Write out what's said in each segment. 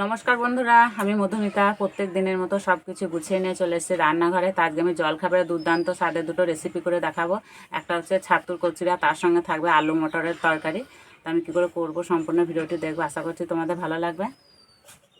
নমস্কার বন্ধুরা, আমি মধুমিতা। প্রত্যেক দিনের মতো সব কিছু গুছিয়ে নিয়ে চলে এসেছি রান্নাঘরে। তো আজকে আমি জলখাবারে দুর্দান্ত স্বাদের দুটো রেসিপি করে দেখাবো। একটা হচ্ছে ছাতুর কচুরি, আর তার সঙ্গে থাকবে আলু মটরের তরকারি। তো আমি কী করে করবো সম্পূর্ণ ভিডিওটি দেখবো, আশা করছি তোমাদের ভালো লাগবে।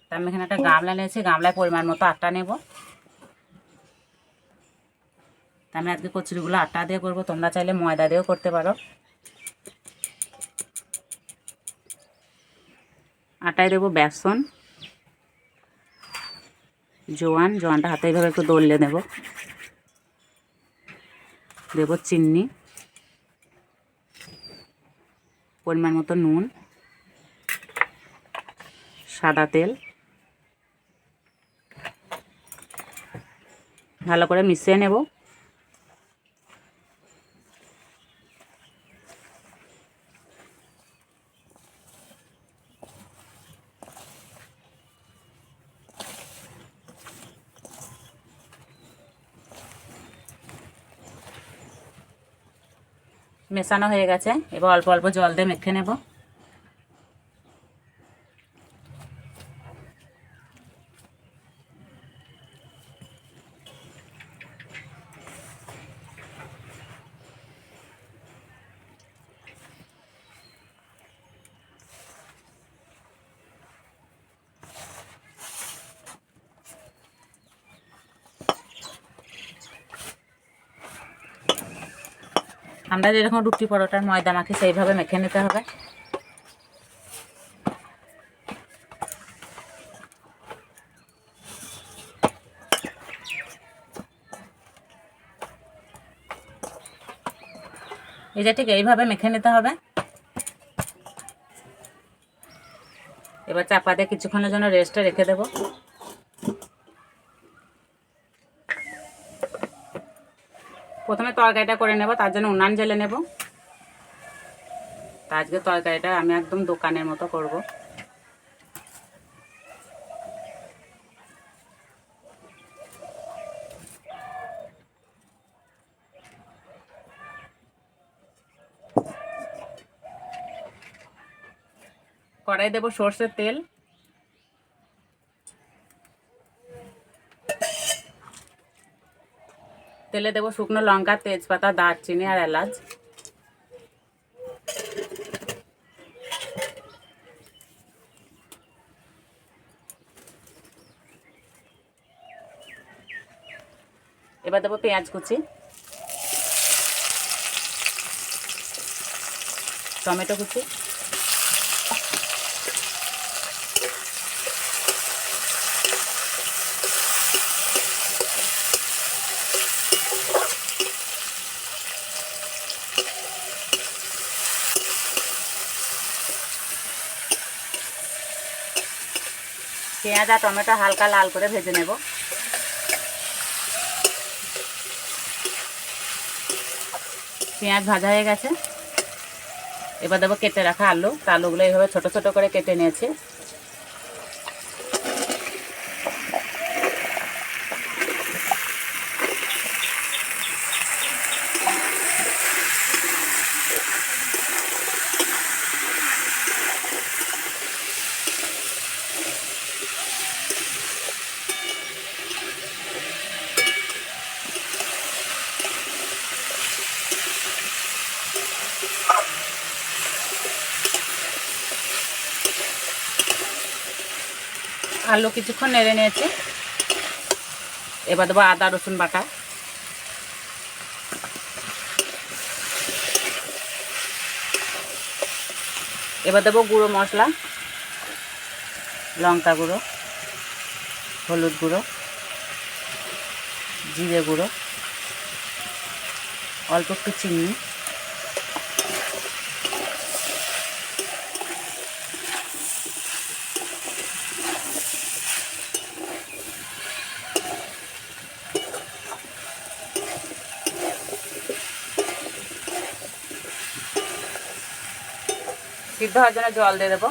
তো আমি এখানে একটা গামলা নিয়েছি, গামলায় পরিমাণ মতো আটা নেব। তো আমি আজকে কচুরিগুলো আটা দিয়ে করবো, তোমরা চাইলে ময়দা দিয়েও করতে পারো। আটায় দেবো বেসন, জোয়ানটা হাতে এইভাবে একটু দললে দেবো। দেবো চিনি, পরিমাণ মতো নুন, সাদা তেল, ভালো করে মিশিয়ে নেব। মেশানো হয়ে গেছে, এবার অল্প অল্প জল দিয়ে মেখে নেব। আমরা যেরকম রুটি পরোটার ময়দা মাখি সেইভাবে মেখে নিতে হবে। এই যে ঠিক এইভাবে মেখে নিতে হবে। এবার চাপা দিয়ে কিছুক্ষণের জন্য রেস্টে রেখে দেব। প্রথমে তরকারিটা করে নেব, তার জন্য উনান জ্বেলে নেব। তা আজকে তরকারিটা আমি একদম দোকানের মতো করব। কড়াই দেব সর্ষের তেল, তেলে দেব শুকনো লঙ্কা, তেজপাতা, দারচিনি আর এলাচ। এবার দেবো পেঁয়াজ কুচি, টমেটো কুচি, পেঁয়াজ আর টমেটো হালকা লাল করে ভেজে নেব। পেঁয়াজ ভাজা হয়ে গেছে, এবার দেবো কেটে রাখা আলু। আলুগুলো এইভাবে ছোট ছোট করে কেটে নিয়েছি। আলু কিছুক্ষণ নেড়ে নিয়েছি, এবার দেবো আদা রসুন বাটা, এবার দেবো গুঁড়ো মশলা, লঙ্কা গুঁড়ো, হলুদ গুঁড়ো, জিরে গুঁড়ো, অল্প একটু চিনি, সিদ্ধ হওয়ার জন্য জল দিয়ে দেবো।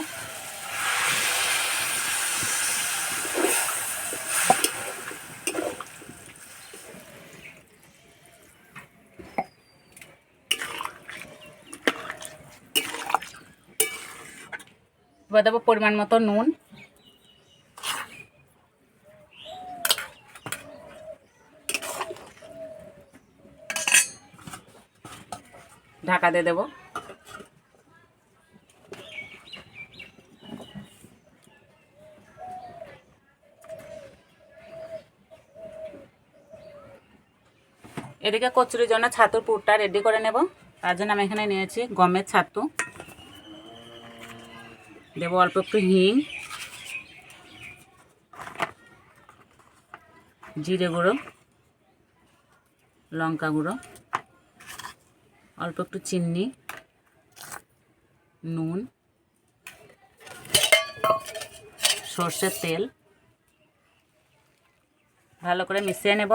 এবার দেবো পরিমাণ মতো নুন, ঢাকা দিয়ে দেবো। এদিকে কচুরির জন্য ছাতুর পুরটা রেডি করে নেব। তার জন্য আমি এখানে নিয়েছি গমের ছাতু, দেবো অল্প একটু হিং, জিরে গুঁড়ো, লঙ্কা গুঁড়ো, অল্প একটু চিনি, নুন, সর্ষের তেল, ভালো করে মিশিয়ে নেব।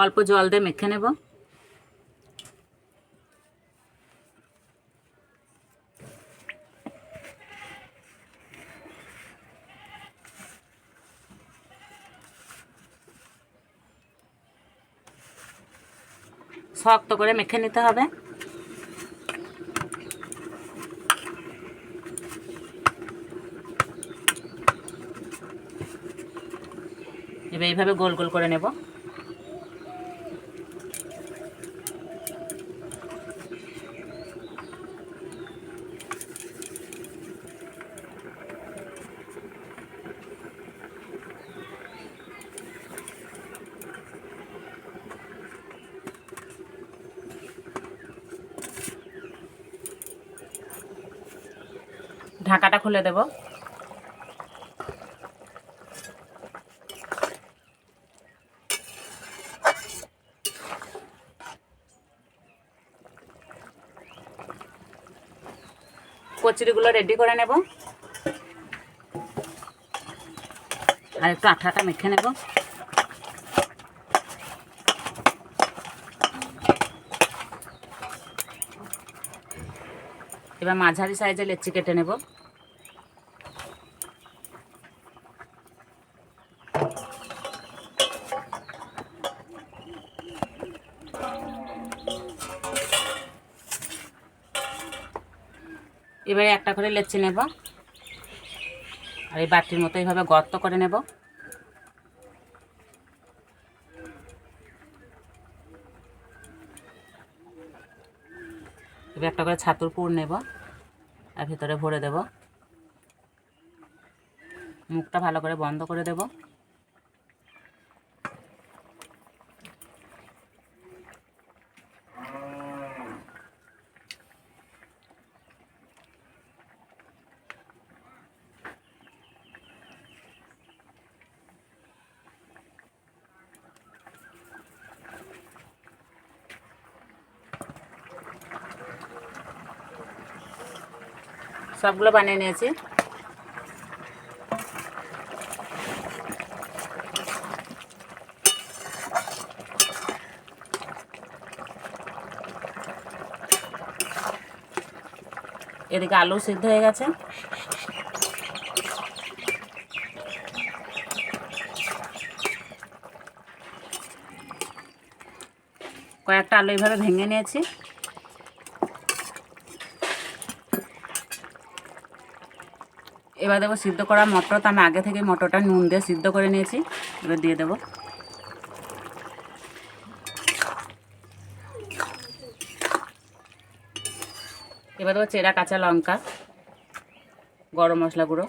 অল্প জল দিয়ে মেখে নেব। শক্ত করে মেখে নিতে হবে। এবার এইভাবে গোল গোল করে নেব। ঢাকাটা খুলে দেব। কচুরিগুলো রেডি করে নেব। আর একটু আঠাটা মেখে নেব। এবার মাঝারি সাইজে লেচি কেটে নেব। এবারে একটা করে লেচি নেব আর এই বাটির মতো এইভাবে গর্ত করে নেব। এবার একটা করে ছাতুর পুর নেব আর ভিতরে ভরে দেব। মুখটা ভালো করে বন্ধ করে দেব। সবগুলো বানিয়ে নিয়েছি। এদিকে আলু সিদ্ধ হয়ে গেছে। কয়েকটা আলু এইভাবে ভেঙে নিয়েছি। এবার দেবো সিদ্ধ করা মটর। তো আমি আগে থেকে মটরটা নুন দিয়ে সিদ্ধ করে নিয়েছি, এবার দিয়ে দেবো। এবার দেবো চেরা কাঁচা লঙ্কা, গরম মশলা গুঁড়ো,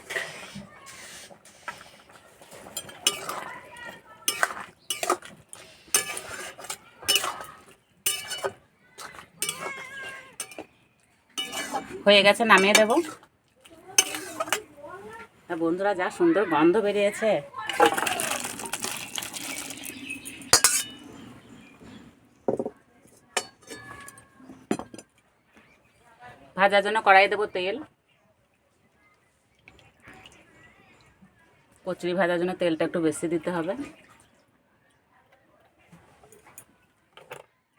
হয়ে গেছে, নামিয়ে দেবো। বন্ধুরা, যা সুন্দর গন্ধ বেরিয়েছে। ভাজার জন্য কড়াই দেবো তেল। কচুরি ভাজার জন্য তেলটা একটু বেশি দিতে হবে।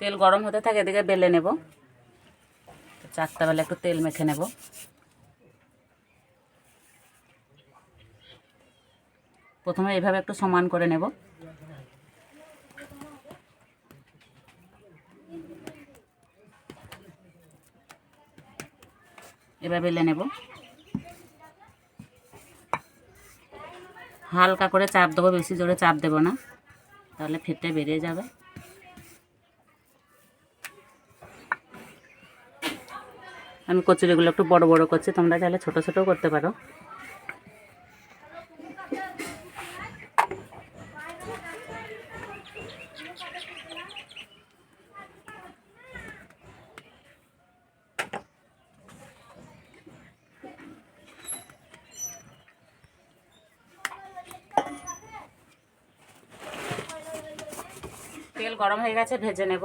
তেল গরম হতে থাকে, এদিকে বেলে নেব। চারটা বেলা একটু তেল মেখে নেব। প্রথমে এইভাবে একটু সমান করে নেব। এবার বেলে নেব। হালকা করে চাপ দেবো, বেশি জোরে চাপ দেবো না, তাহলে ফেটে বেরিয়ে যাবে। আমি কচুরিগুলো একটু বড় বড় করছি, তোমরা চাইলে ছোট ছোটও করতে পারো। তেল গরম হয়ে গেছে, ভেজে নেব।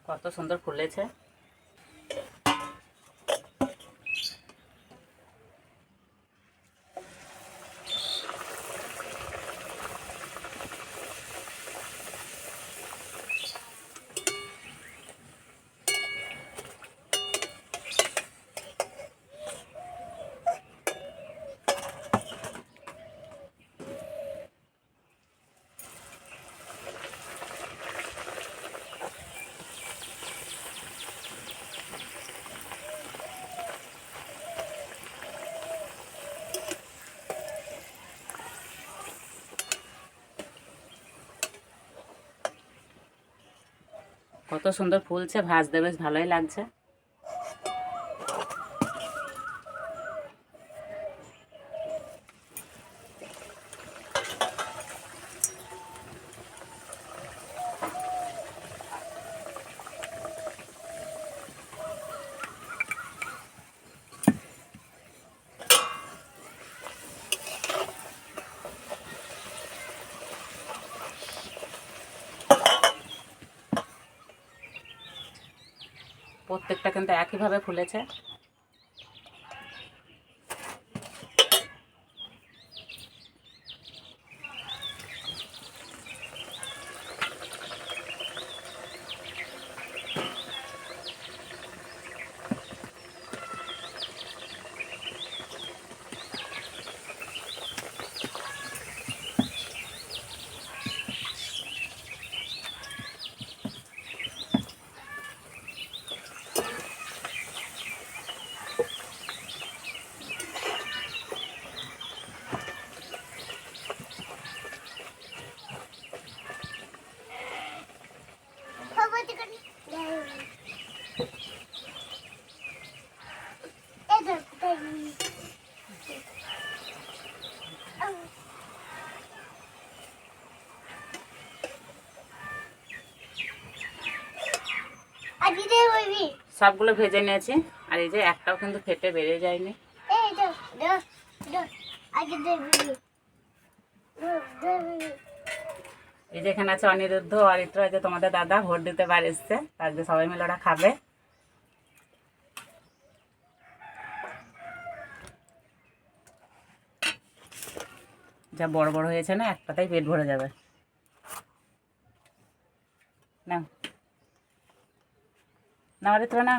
কত সুন্দর ফুলেছে। কত সুন্দর ফুলছে, ভাজতে বেশ ভালোই লাগছে। প্রত্যেকটা কিন্তু একইভাবে ফুলেছে। সবগুলো ভেজে নিয়েছি, আর এই যে একটাও কিন্তু ফেটে বেরিয়ে যায়নি। এই যে এখানে আছে অনিরুদ্ধ, অরিত্র, এই যে তোমাদের দাদা ভোট দিতে বাড়ি এসছে, তার সবাই মিলে ওরা খাবে। যা বড় বড় হয়েছে না, একটাতেই পেট ভরে যাবে। না না অরিত্র না,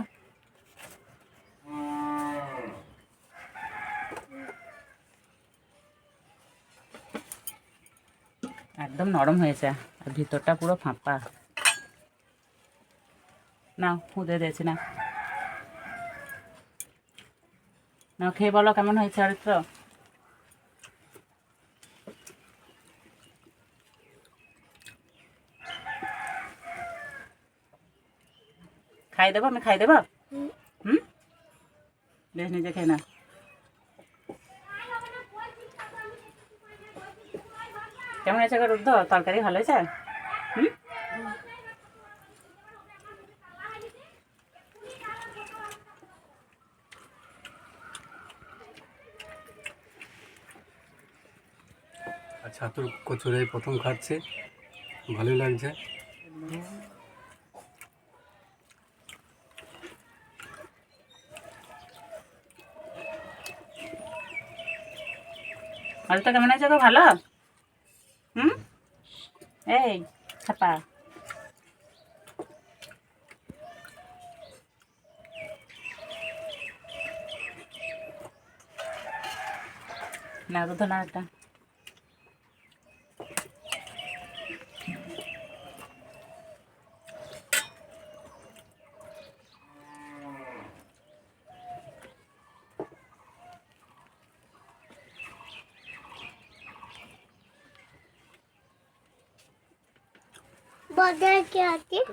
একদম নরম হয়েছে, আর ভিতরটা পুরো ফাঁপা। না খুদে দিয়েছি না, না খেয়ে বলো কেমন হয়েছে অরিত্র। খাই দেবো, আমি খাই দেবো। হুম, বেশ নিজে খেয়ে না। কেমন হয়েছে গো রুদ্ধ, তরকারি ভালো হয়েছে? হুম, ছাতুর কচুরি প্রথম খাচ্ছি, ভালোই লাগছে। অরিত্র কেমন হয়েছে গো, ভালো? হুম, এই ছাপা। না দুধ না একটা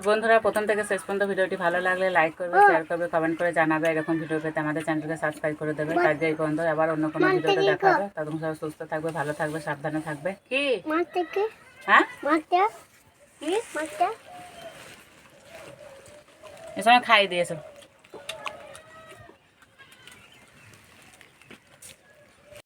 বন্ধুরা প্রথম থেকে শেষ পর্যন্ত ভিডিওটি ভালো লাগলে লাইক করবে, শেয়ার করবে, কমেন্ট করে জানাবে। এরকম ভিডিও পেতে আমাদের চ্যানেলকে সাবস্ক্রাইব করে দেবে। আজকে এই পর্যন্ত, আবার অন্য কোনো ভিডিওতে দেখা হবে। ততক্ষণ সবাই সুস্থ থাকবে, ভালো থাকবে, সাবধানে থাকবে। কি হ্যাঁ কি এ সময় খাইয়ে দিয়েছো।